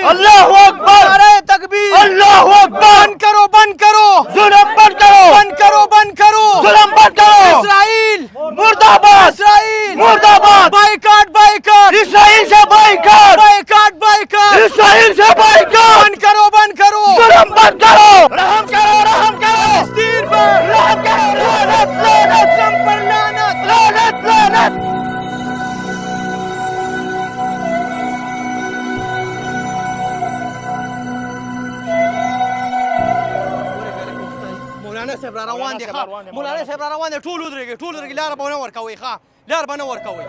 अल्लाहू अकबर, नारे तकबीर, अल्लाहू अकबर। बंद करो, बंद करो जुल्म, बंद करो, बंद करो, बंद करो जुल्म, बंद करो। इस्राइल मुर्दाबाद, इस्राइल मुर्दाबाद। बाइकाट, बाइकाट, इस्राइल से बाइकाट, बाइकाट, बाइकाट, इस्राइल से बाइकाट। बंद करो, बंद करो जुल्म, बंद करो। रहम करो, रहम करो फिलिस्तीन पर, रहम करो। लानत, लानत, इस्लाम पर लानत, लानत, लानत। مولانا صاحب را روان دي ښه مولانا صاحب را روان دي ټول ودرېږي لاره به نه ورکوئ ښه لاره به نه ورکوئ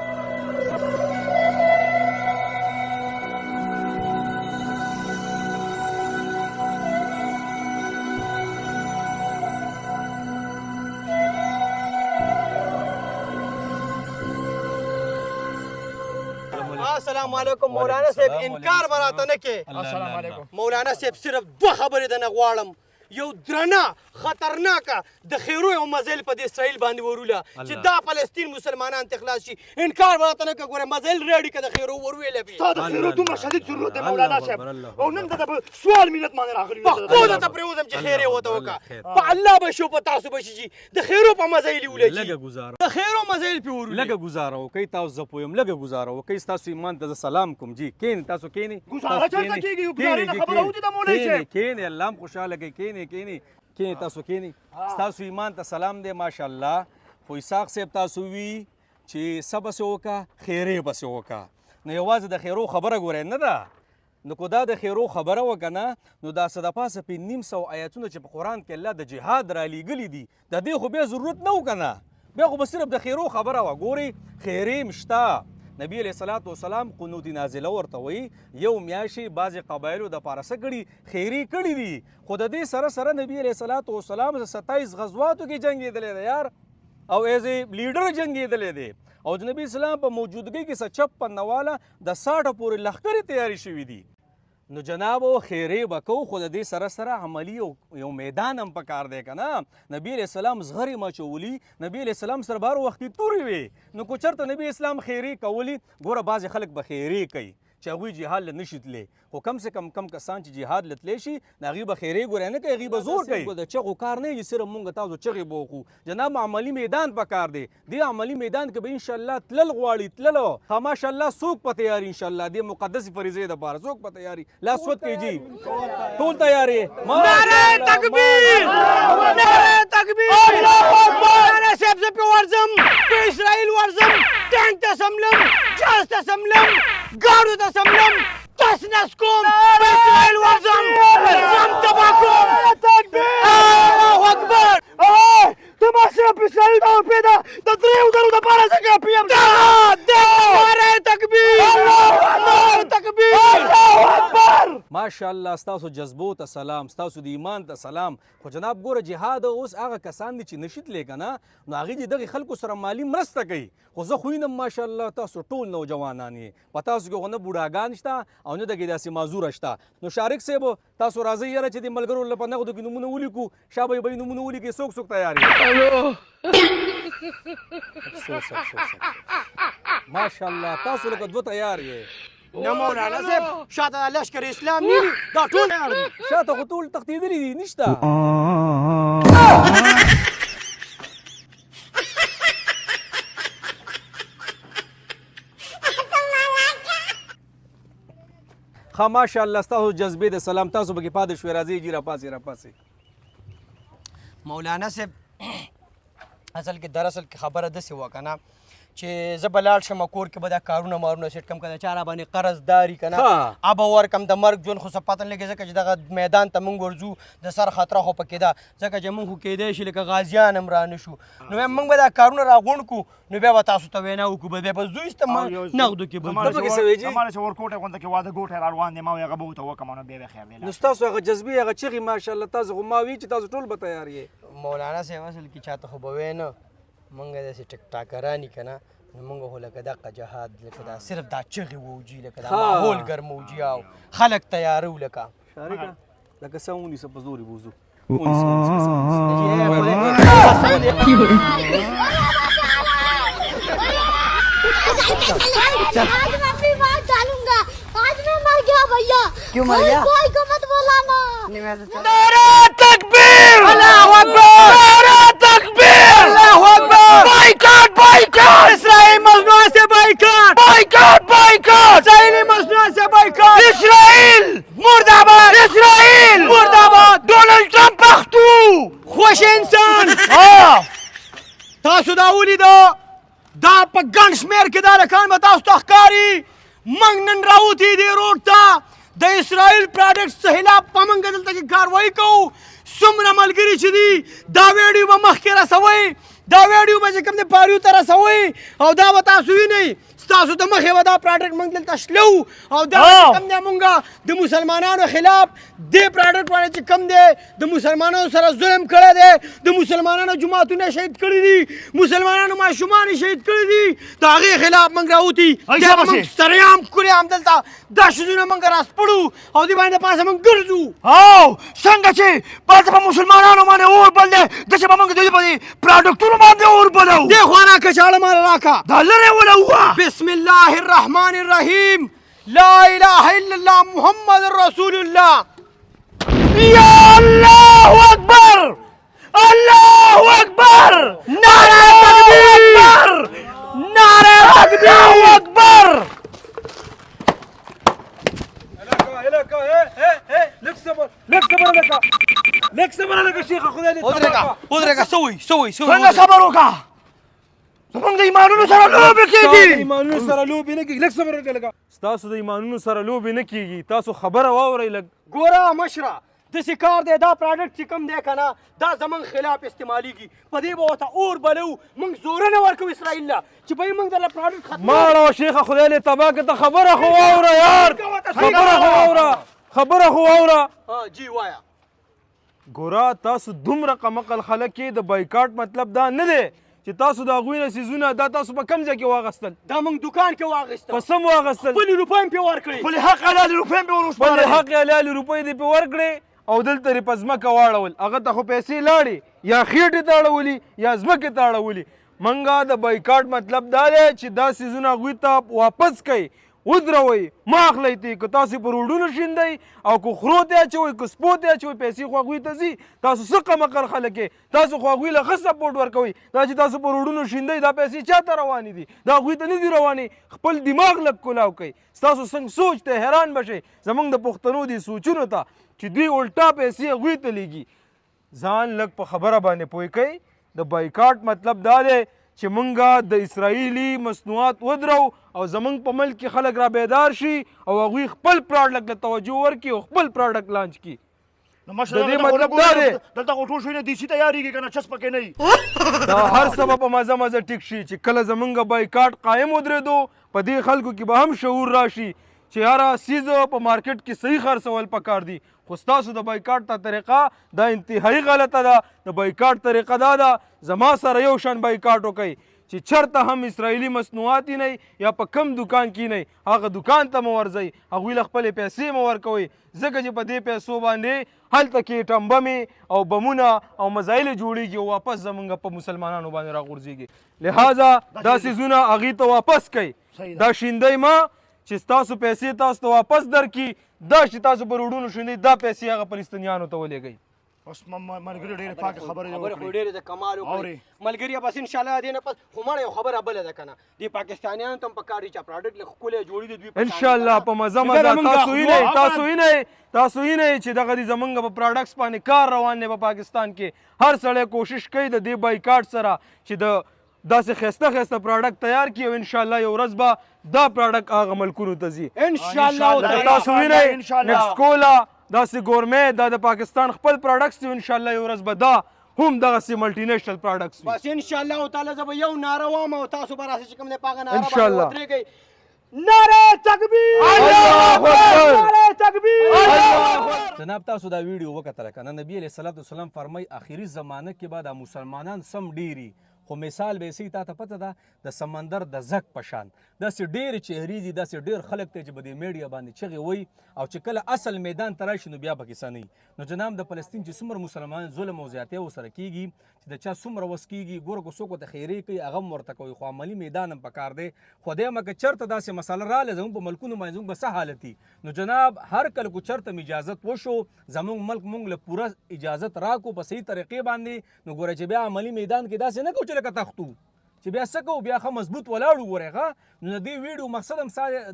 السلام علیکم مولانا صاحب انکار به راته نه کې السلام علیکم مولانا صاحب صرف دوه خبرې درنه غواړم یو درنه خطرناکه د خیرو یو مزایل په د اسرائیل باندې وروله چې دا فلسطین مسلمانان ته خلاص شي انکار به راته نه که ګوره مزایل ریډي که د خیرو ورویلی بي ستا د خیرو دومره شدید ضرورت دی مولانا صاحب او نن ته به سوال ملت باندې راغلي پښتو درته پرېوځم چې خیر یې ورته وکړه په الله به شي او په تاسو به شي چې د خیرو په مزایل یې ولګي د خیرو مزایل پې ورولي لږه ګزاره وکئ تاسو زه پویم لږه ګزاره وکئ ستاسو ایمان ته زه سلام کوم جي کښېنئ تاسو کښېنئ ګزاره چېرته کېږي ګزارې نه خبره وځي د مولوي صاحب کښېنئ الله هم خوشحاله کوي کښېنئ تاسو کښېنئ ستاسو ایمان ته سلام دی ماشاءالله خو اسحاق صاحب تاسو وي چې څه پسې وکړه خیرې پسې وکړه نو یوازې د خیرو خبره ګورئ نه ده نو که دا د خیرو خبره وکړه نه نو دا څه د پاسه 500 آیتونه چې په قرآن کې الله د جهاد رالیږلي دي د دې خو بیا ضرورت نه و که نه بیا خو به صرف د خیرو خبره وه ګورئ خیرې هم شته نبی علیه صلات وسلام قنوت نازله ورته وایي یو میاشتې بعضې قبایلو دپاره څه کړي خیرې کړي دي خو د دې سره سره نبی علیه صلات وسلام 27 غزواتو کې جنګېدلی دی یار او ایز ا لیډر جنګېدلی دی او د نبي اسلام په موجودګۍ کې 56 واله د 60 پورې لښکرې تیارې شوي دي نو جنابو خیرې به کوو خو د دې سره سره عملي یو میدان هم پکار دی که نه نبي علیه السلام زغرې مچولي نبي علیه السلام سره بهر وختې تورې وې نو که چېرته نبي اسلام خیرې کولي ګوره بعضې خلک به خیرې کوي چې هغوی جهاد له نشي تللی خو کم سے کم کسان چې جهاد له تللی شي د هغوی به خیرې ګورې نه کوي هغوی به زور کوي د چغو کار نه وي صرف مونږ تاسو چغې به وکړو جناب عملي میدان پکار دی دې عملي میدان کې به انشاءالله تلل غواړي تللو ښه ماشاءالله څوک په تیاري انشاءالله دې مقدسې فریضې دپاره څوک په تیاري لاس ود کوي جي ټول تیار یې نعرې تکبیر نعرې تکبیر نعرې صاحب زه پې ورځم په اسرائیل ورځم ټانک ته سملم جهاز ته سملم ګاډو ته سملم تس نس کوم په اسرائیل ورځم ځم تباه کوم الله اکبر ته ما سره په اسرائیل ته ورپرېږده د 3,000 دپاره څنګه پیم نعرې تکبیر نعرې تکبیر الله اکبر ماشاءالله ستاسو جذبو ته سلام ستاسو د ایمان ته سلام خو جناب ګوره جهاد اوس هغه کسان دي چې نشي تللی که نه نو هغوی دې دغې خلکو سره مالي مرسته کوي خو زه خو وینم ماشاءالله تاسو ټول نوجوانان یې په تاسو کې خو نه بوډاګان شته او نه دغې داسې معذوره شته نو شارک صاحب تاسو راځئ یاره چې د ملګرو په نغدو کې نومونه ولیکو شابه به یې نومونه ولیکي څوک څوک تیار یې ماشاءالله تاسو لکه دوه تیار یې نه مولانا صاحب شاته د لشکر اسلام نه دي دا ټول تیار دي شاته خو ټول تښتېدلي دي نشته ښه ماشاءالله ستاسو جذبې د سلام تاسو پکې پاتې شوې راځئ جي راپاسې مولانا صاحب اصل کې دراصل کې خبره داسې وه که نه چې زه به لاړ شم کور کې به دا کارونه مارونه سیټ کړم که د چا را باندې قرض داري که نه ابه ورکړم د مرګ ژوند خو څه پته نه لګي ځکه چې دغه میدان ته مونږ ورځو د سر خطره خو پکې ده ځکه چې مونږ خو کیدی شي لکه غازیان هم را نه شو نو مونږ به دا کارونه راغونډ کړو نو بیا به تاسو ته وینا وکړو بیا به ځو ایسته نغدو کې به پکې څه وایي جي هماره چې ورکوټه غونډه کې واده ګوټی را روان دی ما وایي هغه به ورته وکړم نو بیا به خیر نو ستاسو هغه جذبې هغه چغې ماشاءالله تاسو خو ما وي چې تاسو ټول به تیار یې مولانا صاحب اصل کې چاته خو به وی نه مونږ داسې ټک ټاکران یي که نه نو مونږ خو لکه دغه جهاد لکه دا صرف دا چغې ووجي لکه دا ماحول ګرموجي او خلک تیارو لکه شارکه لکه څه ونیسه په زور یې بوځو आज मैं अपनी बात डालूंगा। आज मैं मर गया भैया। क्यों मर गया? कोई को मत बोलाना। नारा तकबीर, अल्लाहू अकबर, नारा तकबीर, अल्लाहू अकबर, बाइकआउट बाइकआउट, इस्राइल मजनूआ से बाइकआउट बाइकआउट बाइकआउट, इस्राइली मजनूआ से बाइकआउट, इस्राइल मुर्दाबाद, इस्राइल मुर्दाबाद, डोनाल्ड ट्रम्प पख्तू खुश इंसान تاسو دا ولیده دا په ګڼ شمېر کې دا لکان به تاسو ته ښکاري موږ نن راوتي دې روډ ته د اسرائیل پراډکټس خلاف په موږ دلته کې کاروایي کوو څومره ملګري چې دي دا ویډیو به مخکې رسوئ دا ویډیو به چې کوم دی پاریو ته رسوئ او دا به تاسو وینئ ستاسو د مخې به دا پراډکټ موږ دلته شلو او دا چې کوم دی مونږ د مسلمانانو خلاف دې پراډکټ باندې چې کوم دی د مسلمانانو سره ظلم کړی دی د مسلمانانو جوماتونه شهید کړي دي مسلمانانو ماشومان شهید کړي دي د هغې خلاف موږ راوتي بیا به موږ سریام کړي هم دلته دا شیزونه موږ راسپړو او دې باندې پاسه موږ ګرځو او څنګه چې پاتې په مسلمانانو باندې اور بل دی داسې به موږ د دوی په پراډکټونو باندې اور بلو دې خوا راکړه چاړه ماله راکړه دا لرې ولوه بسم الله الرحمن الرحیم لا اله الا الله محمد رسول الله یا الله اکبر الله اکبر نعره تکبیر نعره الله اکبر ودرېږه سوی څنګه صبر وکړه زموږ د ایمانونو سره لوبې کېږي ایمانونو سره لوبې نه کېږي لږ صبر وکړه لږه ستاسو د ایمانونو سره لوبې نه کېږي تاسو خبره واورئ لږ ګوره مشره داسې کار دی دا پراډکټ چې کوم دی که نه دا زموږ خلاف استعمالیږي په دې به ورته اور بلو موږ زوره نه ورکوو اسرائیل له چې به موږ دله پراډکټ ختموو ماړه شیخه خدای دې تباه کړه ته خبره خو واوره یار خبره خو واوره جی وایه ګوره تاسو دومره قمقل خلک کې د بایکاټ مطلب دا نه دی چې تاسو د هغوی نه څیزونه دا تاسو په کوم ځای کې واخیستل دا موږ دکان کې واخیستل په سم واخیستل خپلې روپۍ هم پرې ورکړې خپل حق حلال روپۍ مې ور خپل حق حلال روپۍ دې پرې ورکړې او دلته یې په ځمکه واړول هغه ته خو پیسې لاړې یا خېټې ته اړولي یا ځمکې ته اړولي منګه د بایکاټ مطلب دا دی چې دا څیزونه هغوی ته واپس کوئ ودروئ مه اخلئ تی که تاسو په روډونو شیندئ او که خرو ته اچوئ که سپو ته اچوئ پیسې خو هغوی ته ځي تاسو څه قمقل خلک یې تاسو خو هغوی له ښه سپورټ ورکوئ دا چې تاسو په روډونو شیندئ دا پیسې چا ته روانې دي دا هغوی ته نه دي روانې خپل دماغ لږ کلاو کوئ ستاسو څنګه سوچ ته حیران بشئ زموږ د پښتنو دې سوچونو ته چې دوی الټا پیسې هغوی ته لیږي ځان لږ په خبره باندې پوه کوئ د بایکاټ مطلب دا دی چې مونږه د اسرائیلي مصنوعات ودرو او زمونږ په ملک کې خلک را بیدار شي او هغوی خپل پراډکټ ته توجه ورکړي او خپل پراډکټ لانچ کړي د دې مطلب دا دی دلته خو ټول شوونه دیسي تیارېږي که نه چس پکې نه وي دا هر څه به په مزه مزه ټیک شي چې کله زمونږ بایکاټ قایم ودرېدو په دې خلکو کې به هم شعور راشي چې هره څیز په مارکیټ کې صحیح خرڅول پکار دي خو ستاسو د بایکاټ ته طریقه دا انتهایی غلطه ده د بایکاټ طریقه دا ده زما سره یو شان بایکاټ وکئ چې چرته هم اسرائیلي مصنوعات نه یا په کم دکان کې نه هغه دکان ته مو ورځئ هغوی له خپلې پیسې مو ورکوئ ځکه چې په دې پیسو باندې هلته کې ایټم بمې او بمونه او مزایل جوړیږي او واپس زمونږ په مسلمانانو باندې راغورځېږي لہذا دا څیزونه هغې ته واپس کوئ دا شیندئ ما چې ستاسو پیسې تاسو ته واپس درکړي دا چې تاسو په روډونو شیندئ دا پیسې هغه فلسطینیانو ته ولېږئ اوس ملګري ډېرې پاکې خبرې خبره خو ډېرې د کمال وکړې ملګري بس انشاءالله دې نه پس خو مړه یو خبره بله ده که نه دې پاکستانیانو ته هم پکار دي چې پراډکټ لږ ښکلی جوړي د دوی انشاءالله په مزه مزه تاسو وینئ چې دغه دې زمونږ په پراډکټس باندې کار روان دی په پاکستان کې هر سړی کوشش کوي د دې بایکاټ سره چې د داسې ښایسته ښایسته پراډکټ تیار کړي او انشاءالله یو ورځ به دا پراډکټ هغه ملکونو ته ځي انشاءالله تاسو وینئ نیکسکولا داسې ګورمې دا د پاکستان خپل پراډکټس دي انشاءالله یو ورځ به دا هم دغسې ملټي نیشنل پراډکټس وي بس انشاءالله تعالی زه به یو ناره وایم او تاسو به راسئ چې کوم دی په هغه ناره انشاءالله. باندې ودرېږئ نعره تکبیر الله اکبر نعره تکبیر جناب تاسو دا ویډیو وکتله که نه نبي علیه السلام فرمایي آخري زمانه کې به دا مسلمانان سم ډېري خو مثال به سي تا ته پته ده د سمندر د زک په شان داسې ډېرې چهرې دي داسې ډېر خلک ته چې به د میډیا باندې چغې وایي او چې کله اصل میدان ته راشي نو بیا پکې څه نه وي. نو جناب د فلسطین چې څومره مسلمان ظلم او زیاتۍ ورسره کېږي چې د چا څومره وس کېږي ګوره که څوک ورته خیرې کوي هغه هم ورته کوي خو عملي میدان هم پکار دی. خدای مه که چېرته داسې مسله راغله زموږ په ملکونو باندې زموږ به څه حالت وي. نو جناب هر کله کو چېرته م اجازت وشو زموږ ملک موږ له پوره اجازت راکو په صحیح طریقې باندې نو ګوره چې بیا عملي میدان کې داسې نه کوو چې لکه تختو چې بیا څه کوو بیا ښه مضبوط ولاړو ګورئ ښه. نو د دې ویډیو مقصد هم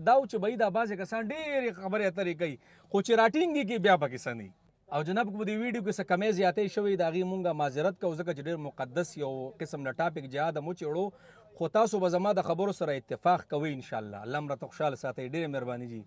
دا و چې بهي دا بعضې کسان ډېرې خبرې اترې کوي خو چې راټینګ کې بیا پکې څه نه. او جناب که په دې ویډیو کې څه کمی زیاتۍ شوې د هغې مونږ معذرت کوو ځکه چې ډېر مقدس یو قسم نه ټاپک جهاد هم وچېړو خو تاسو به زما د خبرو سره اتفاق کوئ انشاءالله. الله هم راته خوشحاله ساتئ. ډېرې مهرباني جي.